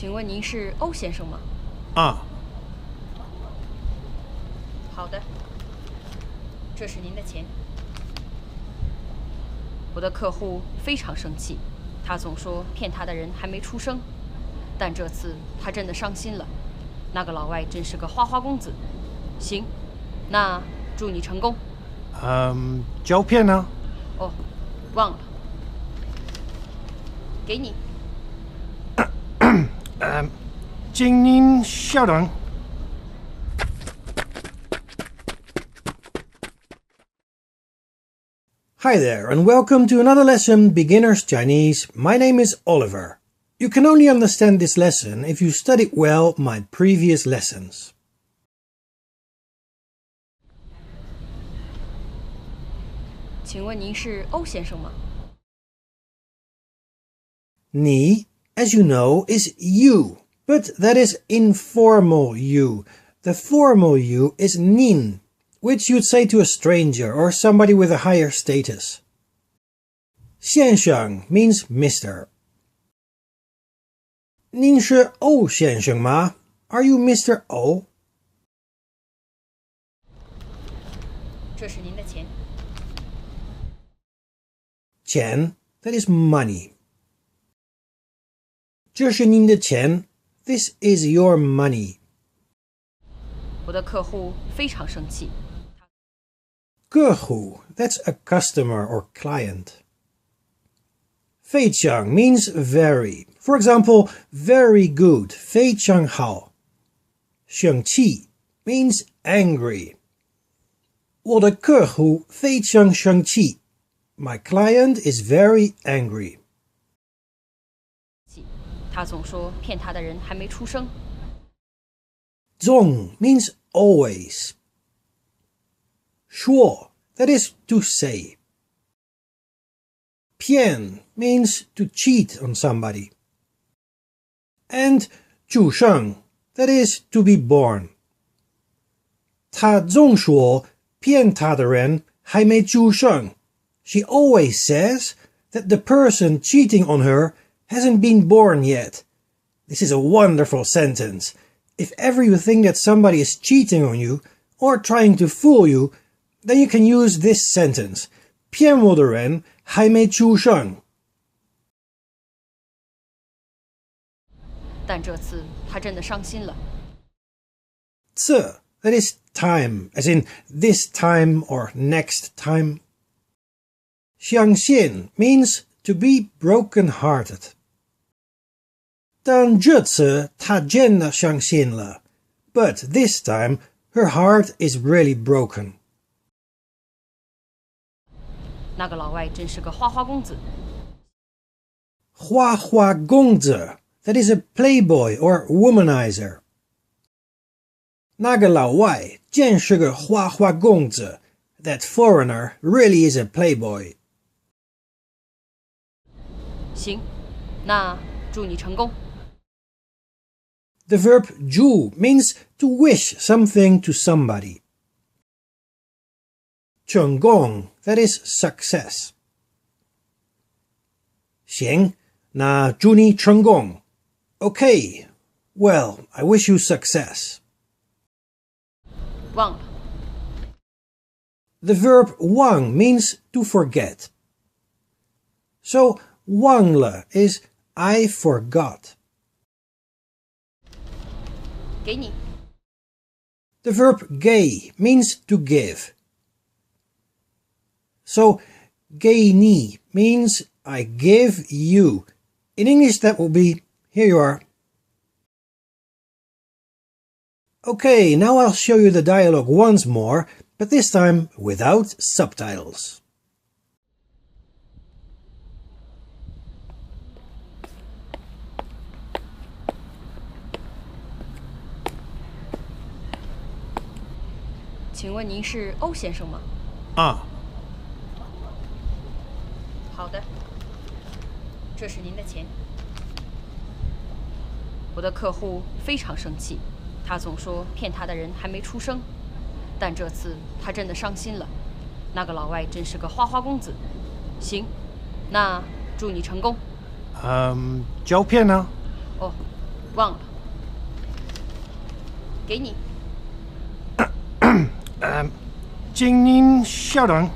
请问您是欧先生吗？啊，好的，这是您的钱。我的客户非常生气，他总说骗他的人还没出生，但这次他真的伤心了。那个老外真是个花花公子。行，那祝你成功。胶片呢？哦，忘了，给你。请您稍等。Hi there, and welcome to another lesson, Beginner's Chinese. My name is Oliver. You can only understand this lesson if you studied well my previous lessons. 请问您是欧先生吗？你 as you know, is you, but that is informal you. The formal you is nin, which you'd say to a stranger or somebody with a higher status. 先生 means Mr. 您是欧先生吗? Are you Mr. O? 这是您的钱。钱 that is money. 这是您的钱 This is your money. 我的客户非常生气。客户 that's a customer or client. 非常 means very. For example, very good, 非常好。生气 means angry. 我的客户非常生气。My client is very angry. 他总说骗他的人还没出生。总 means always. 说 that is to say. 骗 means to cheat on somebody. And 出生 that is to be born. 他总说骗他的人还没出生。She always says that the person cheating on her hasn't been born yet. This is a wonderful sentence. If ever you think that somebody is cheating on you or trying to fool you, then you can use this sentence. 骗我的人还没出生。但这次他真的伤心了。这 that is time, as in this time or next time. 相信 means to be broken-hearted. 但这次她真的伤心了 But this time, her heart is really broken. 那个老外真是个花花公子。花花公子 that is a playboy or womanizer. 那个老外真是个花花公子 That foreigner really is a playboy. 行，那祝你成功。The verb 祝 means to wish something to somebody. 成功 that is success. 行，那祝你成功。Okay, well, I wish you success. 忘了。The verb 忘 means to forget. So, 忘了 is I forgot. 给你。The verb 给 means to give. So, 给你 means I give you. In English that will be, here you are. Okay, now I'll show you the dialogue once more, but this time without subtitles. 请问您是欧先生吗？啊，好的，这是您的钱。我的客户非常生气，他总说骗他的人还没出生，但这次他真的伤心了。那个老外真是个花花公子。行，那祝你成功。胶片呢？哦，忘了。给你。请您稍等。